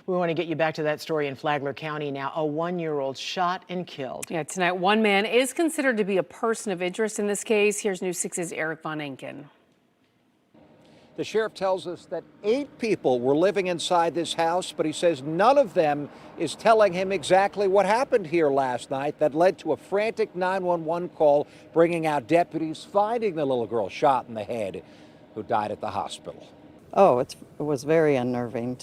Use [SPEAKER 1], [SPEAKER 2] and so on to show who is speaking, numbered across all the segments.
[SPEAKER 1] We want to get you back to that story in Flagler County now. A 1-year-old shot and killed.
[SPEAKER 2] Yeah, tonight one man is considered to be a person of interest in this case. Here's News 6's Eric Von Enken.
[SPEAKER 3] The sheriff tells us that 8 people were living inside this house, but he says none of them is telling him exactly what happened here last night that led to a frantic 911 call, bringing out deputies, finding the little girl shot in the head who died at the hospital.
[SPEAKER 4] Oh, it was very unnerving.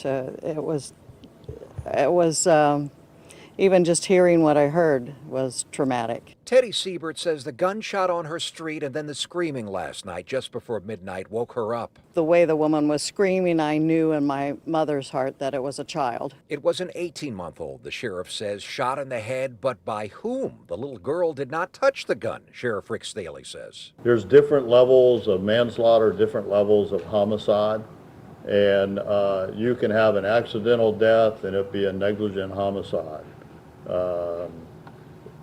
[SPEAKER 4] Even just hearing what I heard was traumatic.
[SPEAKER 3] Teddy Siebert says the gunshot on her street and then the screaming last night just before midnight woke her up.
[SPEAKER 4] The way the woman was screaming, I knew in my mother's heart that it was a child.
[SPEAKER 3] It was an 18-month-old, the sheriff says, shot in the head, but by whom? The little girl did not touch the gun, Sheriff Rick Staley says.
[SPEAKER 5] There's different levels of manslaughter, different levels of homicide, and you can have an accidental death and it be a negligent homicide.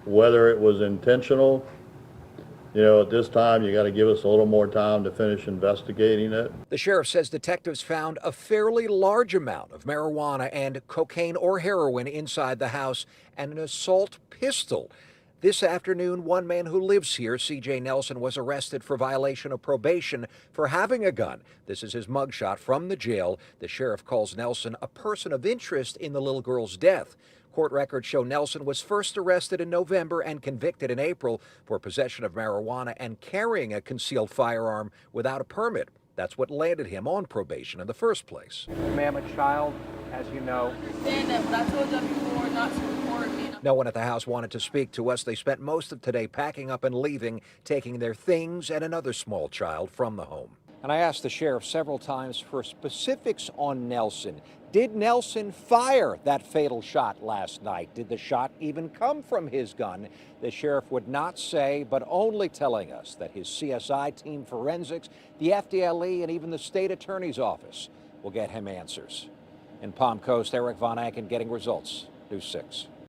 [SPEAKER 5] Whether it was intentional, at this time you got to give us a little more time to finish investigating it.
[SPEAKER 3] The sheriff says detectives found a fairly large amount of marijuana and cocaine or heroin inside the house and an assault pistol. This afternoon, one man who lives here, C.J. Nelson, was arrested for violation of probation for having a gun. This is his mugshot from the jail. The sheriff calls Nelson a person of interest in the little girl's death. Court records show Nelson was first arrested in November and convicted in April for possession of marijuana and carrying a concealed firearm without a permit. That's what landed him on probation in the first place.
[SPEAKER 6] Ma'am, a child, as you know.
[SPEAKER 7] Understand that, but I told you before not to report me.
[SPEAKER 3] No one at the house wanted to speak to us. They spent most of today packing up and leaving, taking their things and another small child from the home. And I asked the sheriff several times for specifics on Nelson. Did Nelson fire that fatal shot last night? Did the shot even come from his gun? The sheriff would not say, but only telling us that his CSI team, forensics, the FDLE, and even the state attorney's office will get him answers. In Palm Coast, Eric Von Enken getting results. News 6.